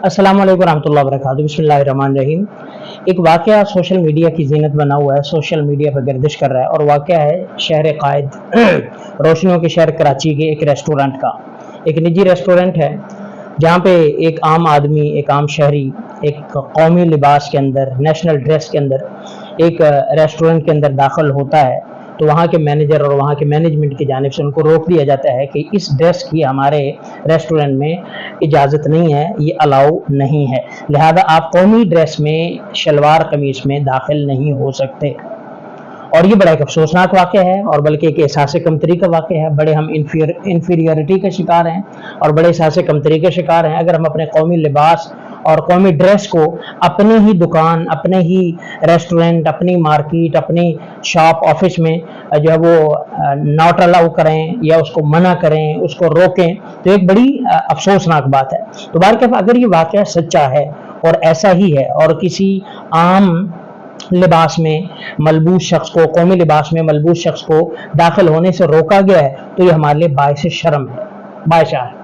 अस्सलाम वालेकुम रहमतुल्लाहि व बरकातुहू। बिस्मिल्लाहिर्रहमानिर्रहीम। एक वाक़या सोशल मीडिया की ज़ीनत बना हुआ है, सोशल मीडिया पर गर्दिश कर रहा है और वाक़या है शहर कायद रोशनियों के शहर कराची के एक रेस्टोरेंट का। एक निजी रेस्टोरेंट है जहाँ पे एक आम आदमी, एक आम शहरी एक कौमी लिबास के अंदर, नेशनल ड्रेस के अंदर एक रेस्टोरेंट के अंदर दाखिल होता है तो वहाँ के मैनेजर और वहाँ के मैनेजमेंट की जानिब से उनको रोक दिया जाता है कि इस ड्रेस की हमारे रेस्टोरेंट में इजाज़त नहीं है, ये अलाउ नहीं है, लिहाजा आप कौमी ड्रेस में शलवार कमीज़ में दाखिल नहीं हो सकते। और ये बड़ा एक अफसोसनाक वाक़या है और बल्कि एक एहसास कमतरी का वाक़या है। बड़े हम इन्फीरियरिटी का शिकार हैं और बड़े एहसास कमतरी के शिकार हैं अगर हम अपने कौमी लिबास और कौमी ड्रेस को अपनी ही दुकान, अपने ही रेस्टोरेंट, अपनी मार्केट, अपनी शॉप, ऑफिस में जो है वो नॉट अलाउ करें या उसको मना करें, उसको रोकें, तो एक बड़ी अफसोसनाक बात है। तो बहरकैफ अगर ये वाक़या सच्चा है और ऐसा ही है और किसी आम लिबास में मलबूस शख्स को, कौमी लिबास में मलबूस शख्स को दाखिल होने से रोका गया है तो ये हमारे लिए बायस शर्म है, बायशा है।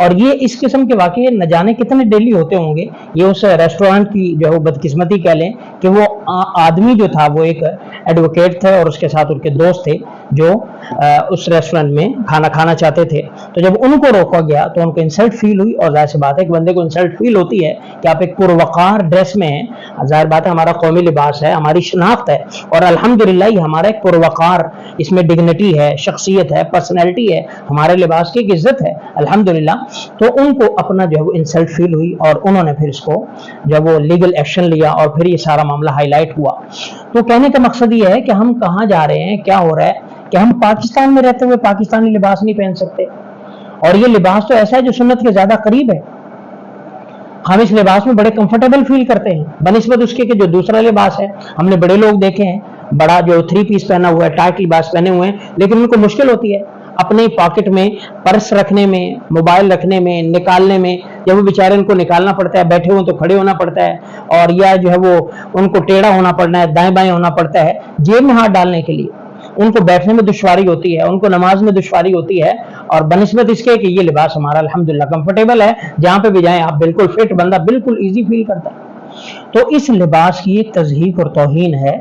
और ये इस किस्म के वाक़ये न जाने कितने डेली होते होंगे। ये उस रेस्टोरेंट की जो है वो बदकिस्मती कह लें कि वो आदमी जो था वो एक एडवोकेट थे और उसके साथ उनके दोस्त थे जो उस रेस्टोरेंट में खाना खाना चाहते थे। तो जब उनको रोका गया तो उनको इंसल्ट फील हुई और जाहिर सी बात है एक बंदे को इंसल्ट फील होती है कि आप एक पुरवकार ड्रेस में हैं। जाहिर बात है हमारा कौमी लिबास है, हमारी शनाख्त है और अल्हम्दुलिल्लाह ये हमारा एक पुरवकार, इसमें डिग्निटी है, शख्सियत है, पर्सनैलिटी है, हमारे लिबास की एक इज्जत है अल्हम्दुलिल्लाह। तो उनको अपना जो है वो इंसल्ट फील हुई और उन्होंने फिर इसको जब वो लीगल एक्शन लिया और फिर ये सारा मामला हाईलाइट हुआ। तो कहने का मकसद ये है कि हम कहाँ जा रहे हैं, क्या हो रहा है कि हम पाकिस्तान में रहते हुए पाकिस्तानी लिबास नहीं पहन सकते। और ये लिबास तो ऐसा है जो सुन्नत के ज्यादा करीब है। हम इस लिबास में बड़े कंफर्टेबल फील करते हैं बनिस्बत उसके कि जो दूसरा लिबास है। हमने बड़े लोग देखे हैं बड़ा जो 3 पीस पहना हुआ है, टाइट लिबास पहने हुए हैं, लेकिन उनको मुश्किल होती है अपने पॉकेट में पर्स रखने में, मोबाइल रखने में, निकालने में। जब वो बेचारे उनको निकालना पड़ता है, बैठे हुए तो खड़े होना पड़ता है और या जो है वो उनको टेढ़ा होना पड़ना है, दाएं बाएं होना पड़ता है जेब में हाथ डालने के लिए। उनको बैठने में दुश्वारी होती है, उनको नमाज में दुश्वारी होती है और बनिस्बत इसके कि ये लिबास हमारा अल्हम्दुलिल्लाह कंफर्टेबल है, जहां पे भी जाएं आप बिल्कुल फिट, बंदा बिल्कुल इजी फील करता है। तो इस लिबास की एक तज़हीक और तौहीन है।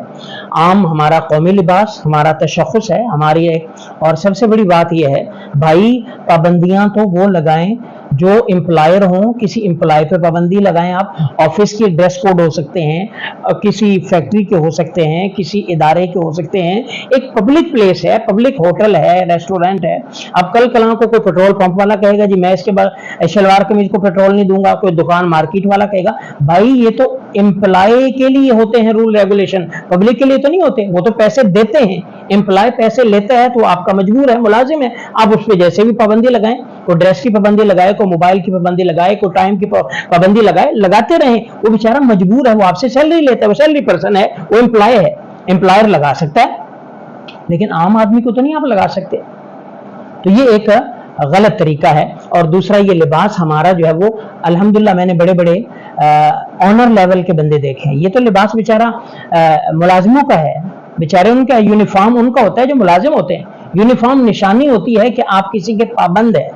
आम हमारा कौमी लिबास हमारा तशख़्ख़ुस है, हमारी एक। और सबसे बड़ी बात यह है भाई, पाबंदियां तो वो लगाएं जो एम्प्लॉयर हों, किसी एम्प्लॉय पे पाबंदी लगाएं आप। ऑफिस की ड्रेस कोड हो सकते हैं, किसी फैक्ट्री के हो सकते हैं, किसी इदारे के हो सकते हैं। एक पब्लिक प्लेस है, पब्लिक होटल है, रेस्टोरेंट है। अब कल कलां को कोई पेट्रोल पंप वाला कहेगा जी मैं इसके बाद शलवार कमीज को पेट्रोल नहीं दूंगा, कोई दुकान मार्केट वाला कहेगा। भाई ये तो एम्प्लॉय के लिए होते हैं रूल रेगुलेशन, पब्लिक के लिए तो नहीं होते। वो तो पैसे देते हैं, एम्प्लॉय पैसे लेता है तो आपका मजबूर है, मुलाजिम है, आप उस पर जैसे भी पाबंदी लगाएं। कोई ड्रेस की पाबंदी लगाए, कोई मोबाइल की पाबंदी लगाए, कोई टाइम की पाबंदी लगाए, लगाते रहें। वो बेचारा मजबूर है, वो आपसे सैलरी लेता है, वो सैलरी पर्सन है, वो एम्प्लॉय है, एम्प्लॉयर लगा सकता है, लेकिन आम आदमी को तो नहीं आप लगा सकते। तो ये एक गलत तरीका है। और दूसरा ये लिबास हमारा जो है वो अल्हम्दुलिल्लाह मैंने बड़े बड़े ऑनर लेवल के बंदे देखे हैं। ये तो लिबास बेचारा मुलाजिमों का है, बेचारे उनका यूनिफॉर्म उनका होता है जो मुलाजिम होते हैं। यूनिफॉर्म निशानी होती है कि आप किसी के पाबंद है।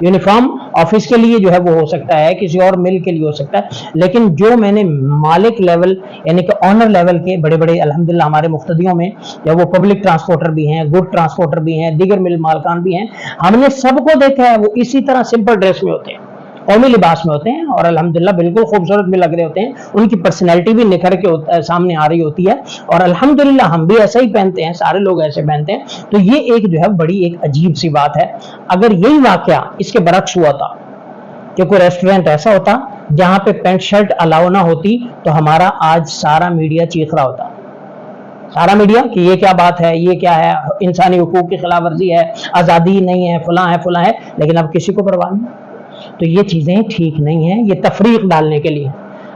यूनिफॉर्म ऑफिस के लिए जो है वो हो सकता है, किसी और मिल के लिए हो सकता है, लेकिन जो मैंने मालिक लेवल यानी कि ऑनर लेवल के बड़े बड़े अल्हम्दुलिल्लाह हमारे मुख्तदियों में या वो पब्लिक ट्रांसपोर्टर भी हैं, गुड ट्रांसपोर्टर भी हैं, दीगर मिल मालकान भी हैं, हमने सबको देखा है वो इसी तरह सिंपल ड्रेस में होते हैं, कौमी लिबास में होते हैं और अल्हम्दुलिल्लाह बिल्कुल खूबसूरत भी लग रहे होते हैं। उनकी पर्सनैलिटी भी निखर के सामने आ रही होती है और अल्हम्दुलिल्लाह हम भी ऐसा ही पहनते हैं, सारे लोग ऐसे पहनते हैं। तो ये एक जो है बड़ी एक अजीब सी बात है। अगर यही वाकया इसके बरक्स हुआ था कि कोई रेस्टोरेंट ऐसा होता जहां पे पैंट शर्ट अलाउ ना होती तो हमारा आज सारा मीडिया चीख रहा होता, सारा मीडिया कि ये क्या बात है, ये क्या है, इंसानी हुकूक की खिलाफ वर्जी है, आज़ादी नहीं है, फलां है फलां है, लेकिन अब किसी को परवाह नहीं। तो ये चीजें ठीक नहीं है, ये तफरीक डालने के लिए।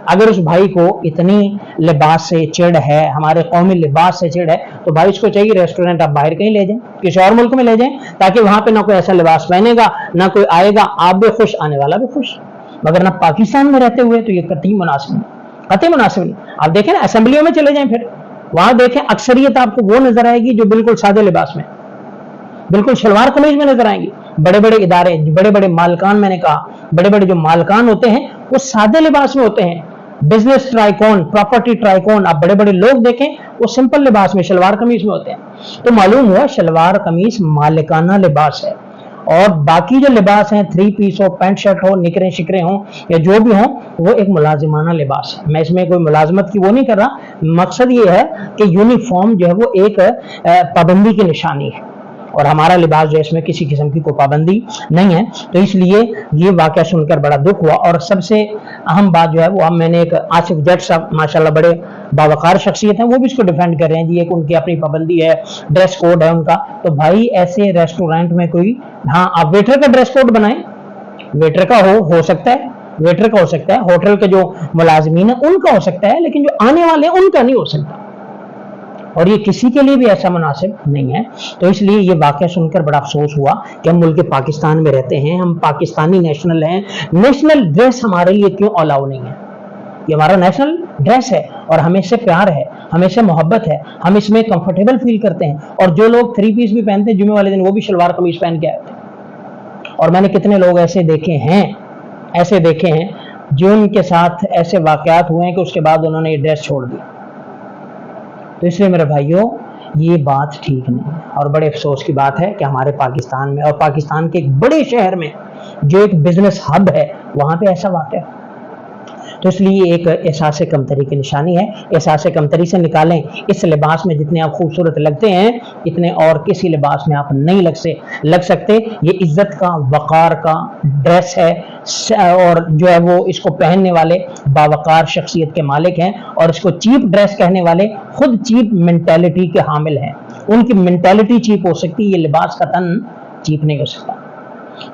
अगर उस भाई को इतनी लिबास से चिढ़ है, हमारे कौमी लिबास से चिढ़ है, तो भाई उसको चाहिए रेस्टोरेंट आप बाहर कहीं ले जाएं, किसी और मुल्क में ले जाएं, ताकि वहां पे ना कोई ऐसा लिबास पहनेगा, ना कोई आएगा, आप भी खुश, आने वाला भी खुश। मगर ना पाकिस्तान में रहते हुए तो ये कतई मुनासिब नहीं, कतई मुनासिब नहीं। आप देखें ना असेंबलियों में चले जाएं, फिर वहां देखें अक्सरियत आपको वो नजर आएगी जो बिल्कुल सादे लिबास में, बिल्कुल शलवार कमीज में नजर आएंगी। बड़े बड़े इदारे, बड़े बड़े मालकान, मैंने कहा बड़े बड़े जो मालकान होते हैं वो सादे लिबास में होते हैं। बिजनेस ट्राइकॉन, प्रॉपर्टी ट्राइकॉन, आप बड़े बड़े लोग देखें वो सिंपल लिबास में, शलवार कमीज में होते हैं। तो मालूम हुआ शलवार कमीज मालिकाना लिबास है, और बाकी जो लिबास हैं, 3 पीस हो, पैंट शर्ट हो, निकरे शिकरे हो या जो भी हो, वो एक मुलाजिमाना लिबास है। मैं इसमें कोई मुलाजमत की वो नहीं कर रहा, मकसद ये है कि यूनिफॉर्म जो है वो एक पाबंदी की निशानी है, और हमारा लिबास जो है इसमें किसी किस्म की कोई पाबंदी नहीं है। तो इसलिए ये वाकया सुनकर बड़ा दुख हुआ। और सबसे अहम बात जो है वो, अब मैंने एक आसिफ जट साहब माशाल्लाह बड़े बावकार शख्सियत हैं, वो भी इसको डिफेंड कर रहे हैं जी, एक उनकी अपनी पाबंदी है, ड्रेस कोड है उनका। तो भाई ऐसे रेस्टोरेंट में कोई, हाँ आप वेटर का ड्रेस कोड बनाएं, वेटर का हो सकता है, वेटर का हो सकता है, होटल के जो मुलाजमीन है उनका हो सकता है, लेकिन जो आने वाले हैं उनका नहीं हो सकता, और ये किसी के लिए भी ऐसा मुनासिब नहीं है। तो इसलिए ये वाकया सुनकर बड़ा अफसोस हुआ कि हम मुल्क पाकिस्तान में रहते हैं, हम पाकिस्तानी नेशनल हैं, नेशनल ड्रेस हमारे लिए क्यों अलाउ नहीं है? ये हमारा नेशनल ड्रेस है और हमें इससे प्यार है, हमें इससे मोहब्बत है, हम इसमें कंफर्टेबल फील करते हैं। और जो लोग 3 पीस भी पहनते हैं जुमे वाले दिन, वो भी शलवार कमीज पहन के आए थे। और मैंने कितने लोग ऐसे देखे हैं जो उनके साथ ऐसे वाकयात हुए हैं कि उसके बाद उन्होंने ये ड्रेस छोड़ दिया। तो इसलिए मेरे भाइयों ये बात ठीक नहीं है, और बड़े अफसोस की बात है कि हमारे पाकिस्तान में, और पाकिस्तान के एक बड़े शहर में जो एक बिजनेस हब है, वहां पे ऐसा वाकया। तो इसलिए एक एहसास कमतरी की निशानी है। एहसास कमतरी से निकालें, इस लिबास में जितने आप खूबसूरत लगते हैं इतने और किसी लिबास में आप नहीं लग सकते। ये इज्जत का, वकार का ड्रेस है, और जो है वो इसको पहनने वाले बावकार शख्सियत के मालिक हैं, और इसको चीप ड्रेस कहने वाले खुद चीप मेंटालिटी के हामिल हैं। उनकी मेंटालिटी चीप हो सकती है, ये लिबास का तन चीप नहीं हो सकता।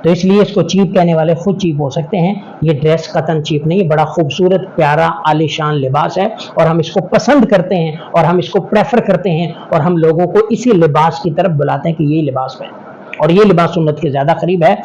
तो इसलिए इसको चीप कहने वाले खुद चीप हो सकते हैं, ये ड्रेस कतन चीप नहीं है, बड़ा खूबसूरत प्यारा आलीशान लिबास है, और हम इसको पसंद करते हैं, और हम इसको प्रेफर करते हैं, और हम लोगों को इसी लिबास की तरफ बुलाते हैं कि ये लिबास पहने, और ये लिबास सुन्नत के ज्यादा करीब है।